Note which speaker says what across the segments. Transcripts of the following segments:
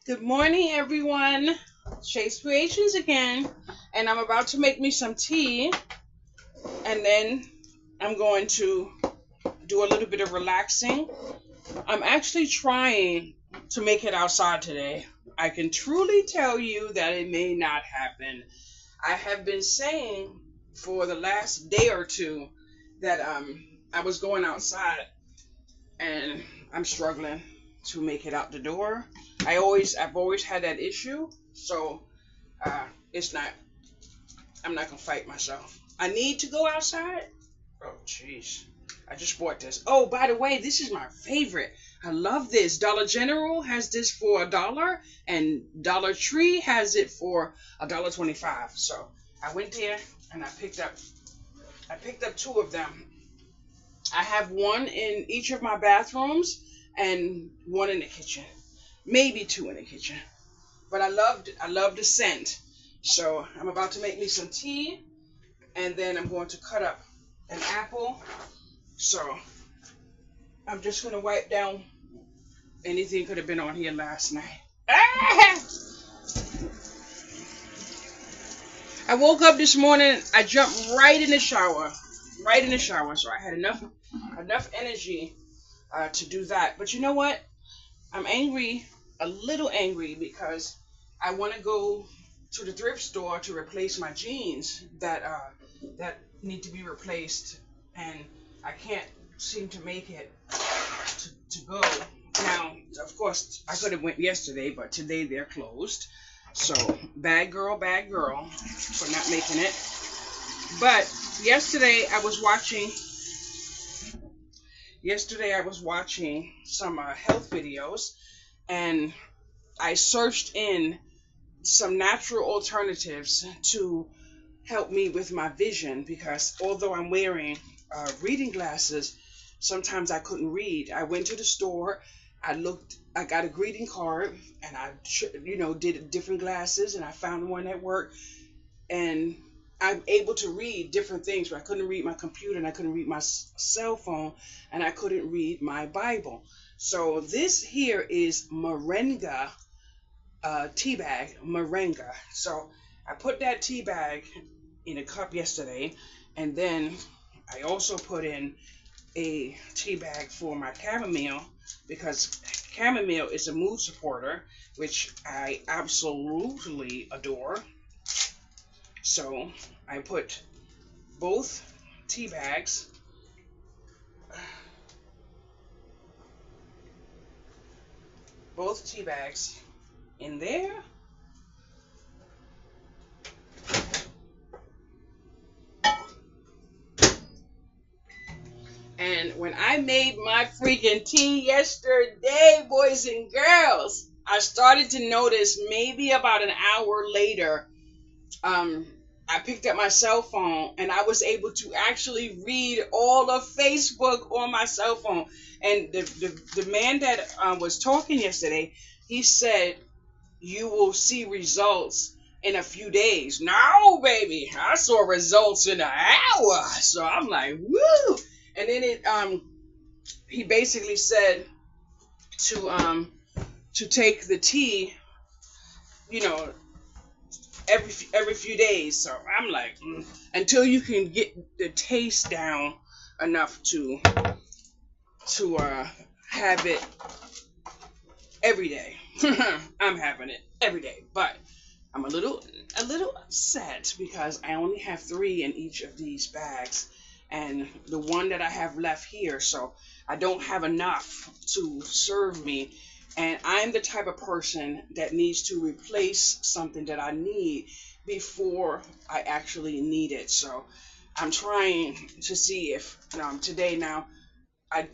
Speaker 1: Good morning, everyone. Shay's Creations again, and I'm about to make me some tea, and then I'm going to do a little bit of relaxing. I'm actually trying to make it outside today. I can truly tell you that it may not happen. I have been saying for the last day or two that I was going outside, and I'm struggling to make it out the door. I've always had that issue, so it's not. I'm not gonna fight myself. I need to go outside. Oh, jeez. I just bought this. Oh, by the way, this is my favorite. I love this. Dollar General has this for $1, and Dollar Tree has it for $1.25. So I went there and I picked up two of them. I have one in each of my bathrooms and one in the kitchen. Maybe two in the kitchen. But I love the scent. So I'm about to make me some tea, and then I'm going to cut up an apple. So I'm just gonna wipe down anything could have been on here last night. Ah! I woke up this morning, I jumped right in the shower. Right in the shower. So I had enough energy to do that. But you know what? I'm angry, a little angry, because I want to go to the thrift store to replace my jeans that need to be replaced, and I can't seem to make it to go. Now, of course, I could have went yesterday, but today they're closed. So bad girl for not making it. But yesterday I was watching some health videos, and I searched in some natural alternatives to help me with my vision, because although I'm wearing reading glasses, sometimes I couldn't read. I went to the store, I got a greeting card, and I did different glasses, and I found one that worked, and I'm able to read different things, but I couldn't read my computer, and I couldn't read my cell phone, and I couldn't read my Bible. So this here is morenga tea bag, morenga. So I put that tea bag in a cup yesterday, and then I also put in a tea bag for my chamomile, because chamomile is a mood supporter, which I absolutely adore. So I put both tea bags in there. And when I made my freaking tea yesterday, boys and girls, I started to notice maybe about an hour later, I picked up my cell phone, and I was able to actually read all of Facebook on my cell phone. And the man that was talking yesterday, he said, you will see results in a few days. No, baby, I saw results in an hour. So I'm like, woo! And then he basically said to take the tea, every few days. So I'm like, until you can get the taste down enough to have it every day. I'm having it every day, but I'm a little upset because I only have 3 in each of these bags, and the one that I have left here, so I don't have enough to serve me. And I'm the type of person that needs to replace something that I need before I actually need it. So I'm trying to see if today now. I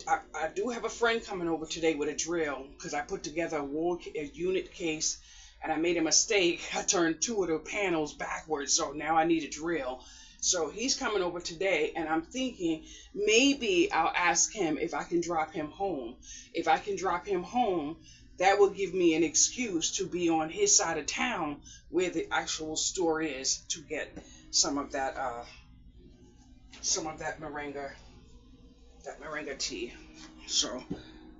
Speaker 1: do have a friend coming over today with a drill, because I put together a unit case, and I made a mistake. I turned 2 of the panels backwards, so now I need a drill. So he's coming over today, and I'm thinking maybe I'll ask him if I can drop him home. If I can drop him home, that will give me an excuse to be on his side of town where the actual store is, to get some of that moringa tea. So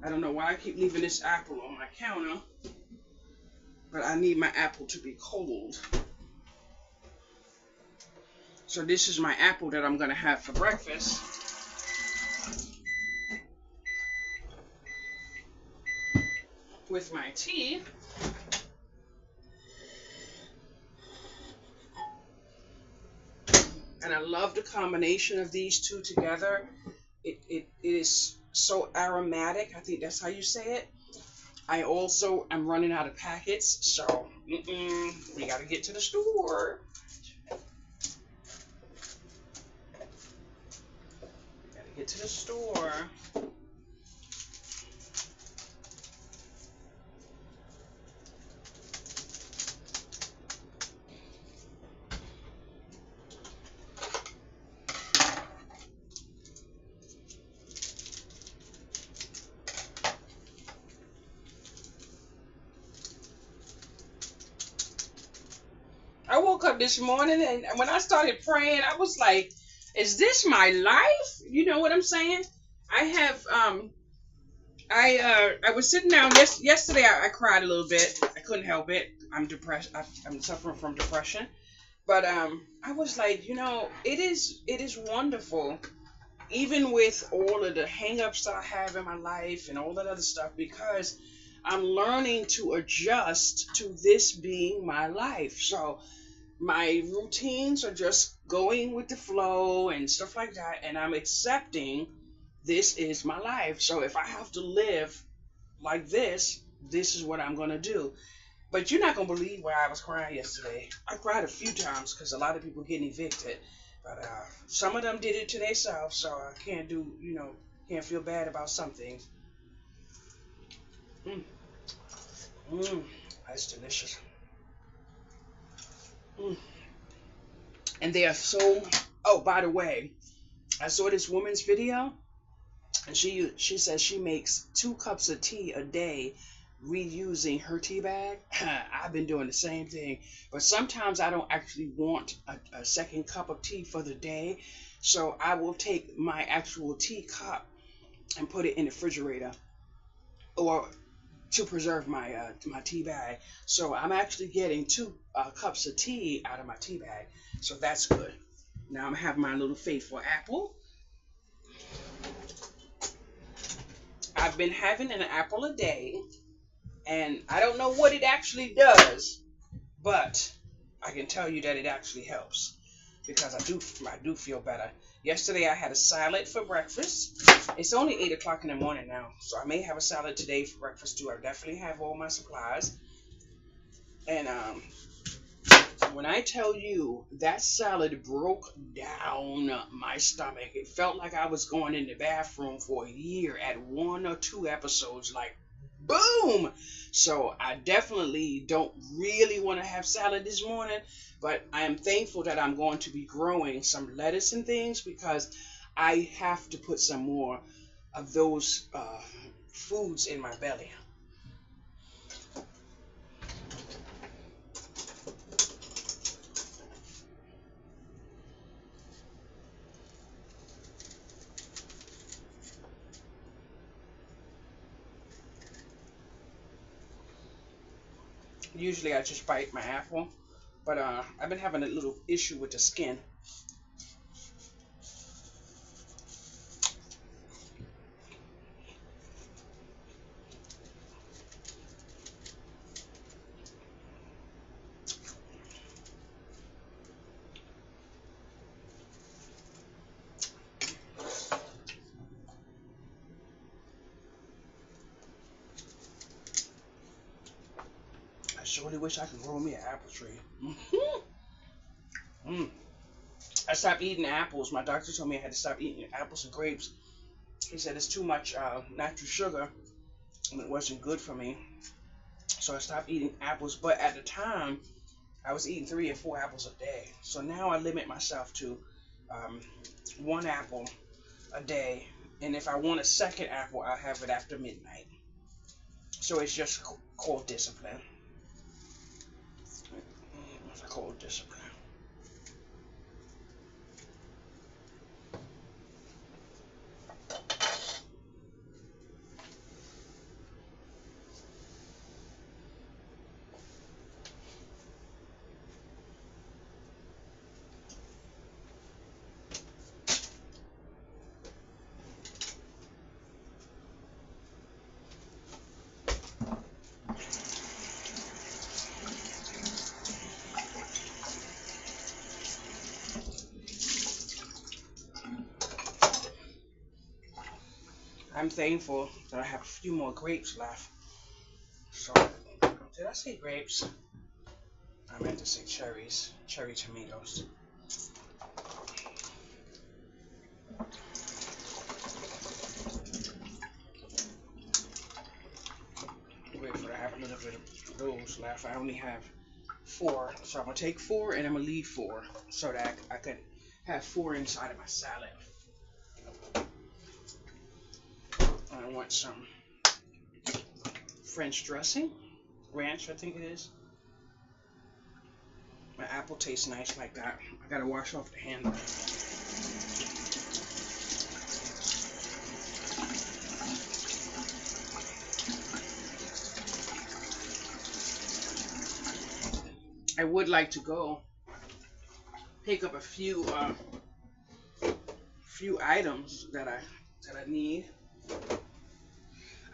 Speaker 1: I don't know why I keep leaving this apple on my counter. but I need my apple to be cold. So this is my apple that I'm going to have for breakfast. With my tea. And I love the combination of these two together. It is so aromatic. I think that's how you say it. I also am running out of packets, so we got to get to the store. Got to get to the store. I woke up this morning and when I started praying, I was like, is this my life? You know what I'm saying? I have I was sitting down yesterday. I cried a little bit. I couldn't help it. I'm depressed. I'm suffering from depression. But I was like, it is wonderful, even with all of the hang-ups that I have in my life and all that other stuff, because I'm learning to adjust to this being my life. So my routines are just going with the flow and stuff like that, and I'm accepting this is my life. So if I have to live like this is what I'm going to do. But you're not going to believe why I was crying yesterday. I cried a few times because a lot of people getting evicted. But some of them did it to themselves, so I can't can't feel bad about some things. That's delicious. And they are so, oh, by the way, I saw this woman's video, and she says she makes 2 cups of tea a day reusing her tea bag. I've been doing the same thing, but sometimes I don't actually want a second cup of tea for the day, so I will take my actual tea cup and put it in the refrigerator or to preserve my my tea bag. So I'm actually getting 2 cups of tea out of my tea bag, so that's good. Now I'm having my little faithful apple. I've been having an apple a day, and I don't know what it actually does, but I can tell you that it actually helps, because I do feel better. Yesterday I had a salad for breakfast. It's only 8 o'clock in the morning now, so I may have a salad today for breakfast too. I definitely have all my supplies. And when I tell you that salad broke down my stomach, it felt like I was going in the bathroom for a year at 1 or 2 episodes, like boom. So I definitely don't really want to have salad this morning, but I am thankful that I'm going to be growing some lettuce and things, because I have to put some more of those foods in my belly. Usually I just bite my apple, but I've been having a little issue with the skin. I surely wish I could grow me an apple tree. I stopped eating apples. My doctor told me I had to stop eating apples and grapes. He said it's too much natural sugar, and it wasn't good for me. So I stopped eating apples. But at the time, I was eating 3 or 4 apples a day. So now I limit myself to 1 apple a day. And if I want a second apple, I'll have it after midnight. So it's just called discipline. It's called discipline. I'm thankful that I have a few more grapes left. So, did I say grapes? I meant to say cherries. Cherry tomatoes. Grateful to have a little bit of those left. I only have 4. So I'm going to take 4 and I'm going to leave 4 so that I can have 4 inside of my salad. I want some French dressing. Ranch, I think it is. My apple tastes nice like that. I gotta wash off the handle. I would like to go pick up a few items that I need.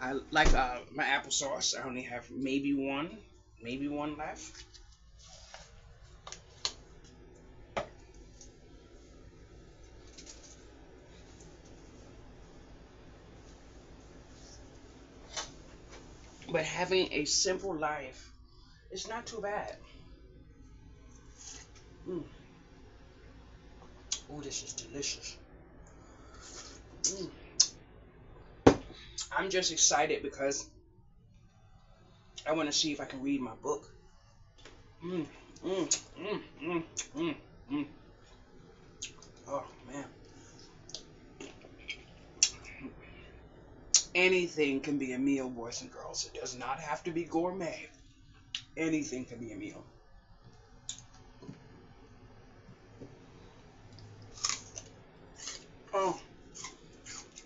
Speaker 1: I like my applesauce. I only have maybe one left. But having a simple life is not too bad. Oh, this is delicious. I'm just excited because I want to see if I can read my book. Oh, man. Anything can be a meal, boys and girls. It does not have to be gourmet. Anything can be a meal.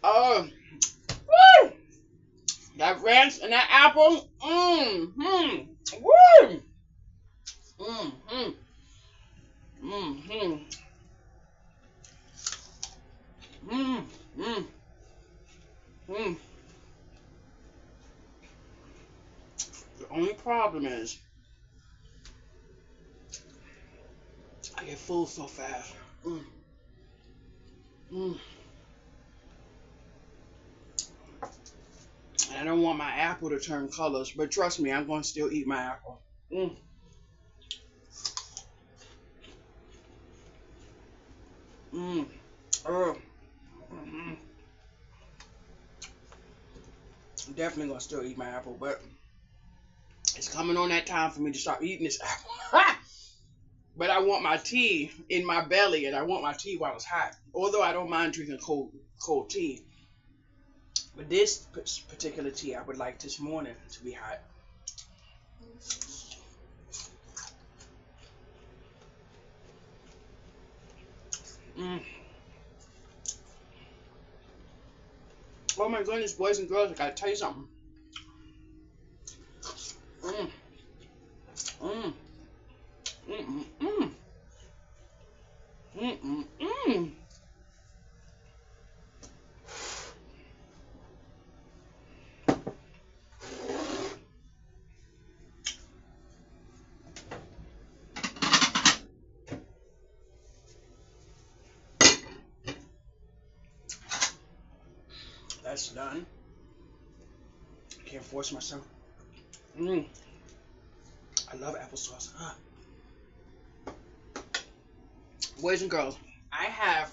Speaker 1: Oh, woo! That ranch and that apple, woo! The only problem is I get full so fast. And I don't want my apple to turn colors, but trust me, I'm going to still eat my apple. I'm definitely going to still eat my apple, but it's coming on that time for me to start eating this apple. But I want my tea in my belly, and I want my tea while it's hot. Although I don't mind drinking cold tea. But this particular tea, I would like this morning to be hot. Oh my goodness, boys and girls, I gotta tell you something. That's done. I can't force myself. I love applesauce. Boys and girls, I have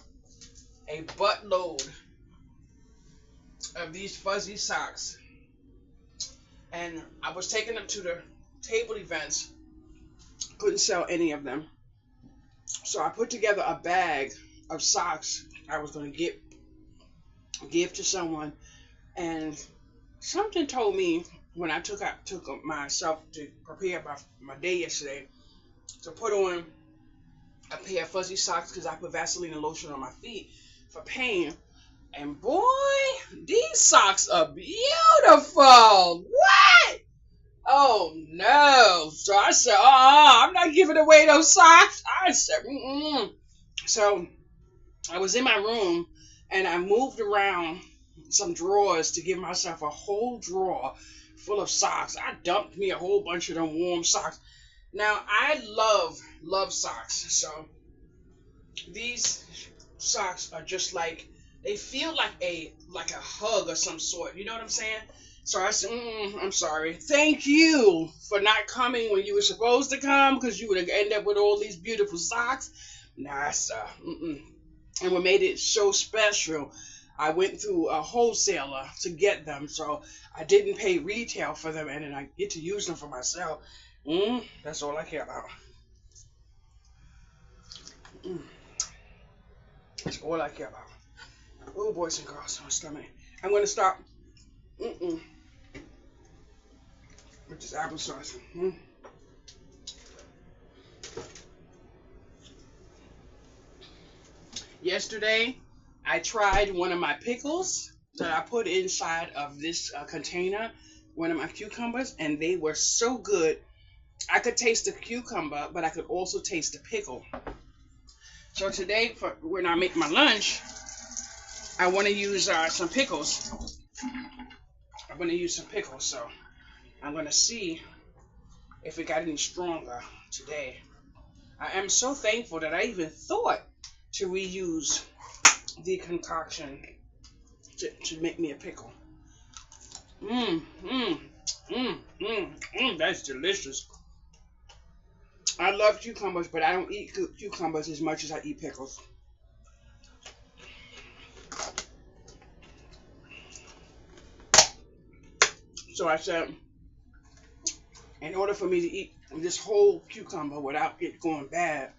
Speaker 1: a buttload of these fuzzy socks. And I was taking them to the table events. Couldn't sell any of them. So I put together a bag of socks I was going to give to someone. And something told me when I took myself to prepare my day yesterday to put on a pair of fuzzy socks because I put Vaseline and lotion on my feet for pain. And boy, these socks are beautiful. What? Oh no. So I said, I'm not giving away those socks. I said, So I was in my room and I moved around some drawers to give myself a whole drawer full of socks. I dumped me a whole bunch of them warm socks. Now, I love socks. So these socks are just like they feel like a hug or some sort. You know what I'm saying? So I said, I'm sorry. Thank you for not coming when you were supposed to come, because you would have ended up with all these beautiful socks. Nah, sir. And what made it so special, I went through a wholesaler to get them, so I didn't pay retail for them, and then I get to use them for myself. That's all I care about. That's all I care about. Oh, boys and girls, my stomach. I'm going to stop with this applesauce. Yesterday, I tried one of my pickles that I put inside of this container, one of my cucumbers, and they were so good. I could taste the cucumber, but I could also taste the pickle. So today, when I make my lunch, I want to use some pickles. So I'm going to see if it got any stronger today. I am so thankful that I even thought to reuse the concoction to make me a pickle. That's delicious. I love cucumbers, but I don't eat cucumbers as much as I eat pickles. So I said, in order for me to eat this whole cucumber without it going bad,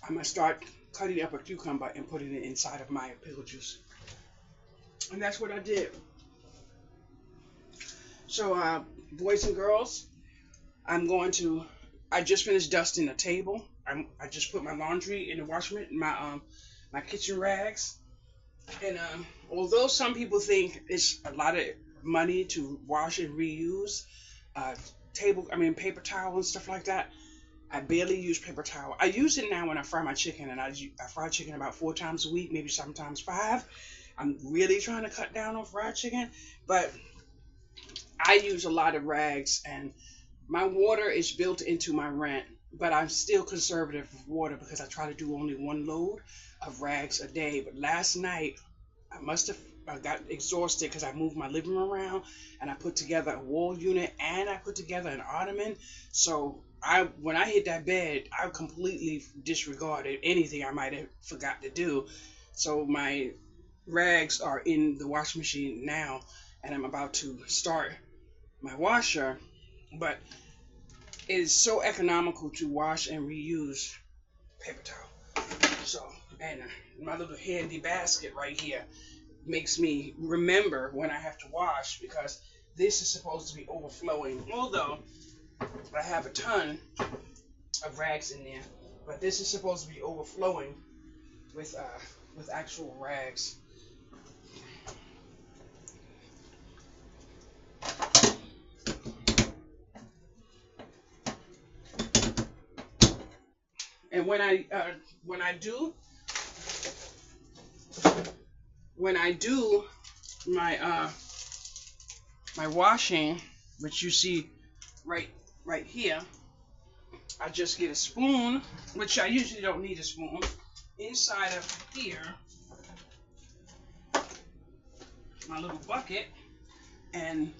Speaker 1: I'm going to start cutting up a cucumber and putting it inside of my pickle juice. And that's what I did. So, boys and girls, I just finished dusting the table. I just put my laundry in the washer, my kitchen rags. And although some people think it's a lot of money to wash and reuse paper towel and stuff like that, I barely use paper towel. I use it now when I fry my chicken, and I fry chicken about 4 times a week, maybe sometimes 5. I'm really trying to cut down on fried chicken, but I use a lot of rags, and my water is built into my rent, but I'm still conservative with water because I try to do only 1 load of rags a day. But last night, I must have got exhausted because I moved my living room around, and I put together a wall unit, and I put together an ottoman. So when I hit that bed, I completely disregarded anything I might have forgot to do. So my rags are in the washing machine now, and I'm about to start my washer. But it is so economical to wash and reuse paper towel. So, and my little handy basket right here makes me remember when I have to wash, because this is supposed to be overflowing. Although I have a ton of rags in there, but this is supposed to be overflowing with actual rags. And when I do my my washing, which you see right here, I just get a spoon, which I usually don't need a spoon, inside of here, my little bucket, and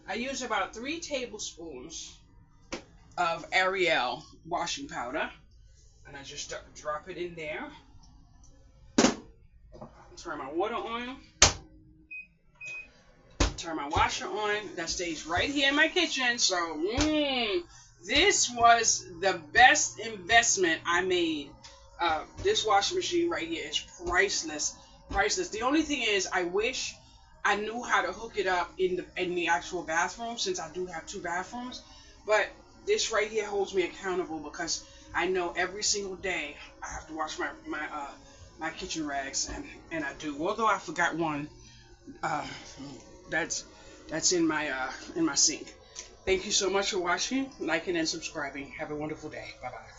Speaker 1: I use about 3 tablespoons of Ariel washing powder, and I just drop it in there. Turn my water on. Turn my washer on. That stays right here in my kitchen. So, this was the best investment I made. This washing machine right here is priceless. Priceless. The only thing is, I wish I knew how to hook it up in the actual bathroom, since I do have 2 bathrooms. But this right here holds me accountable, because I know every single day I have to wash my kitchen rags, and I do. Although I forgot one, that's in my sink. Thank you so much for watching, liking, and subscribing. Have a wonderful day. Bye bye.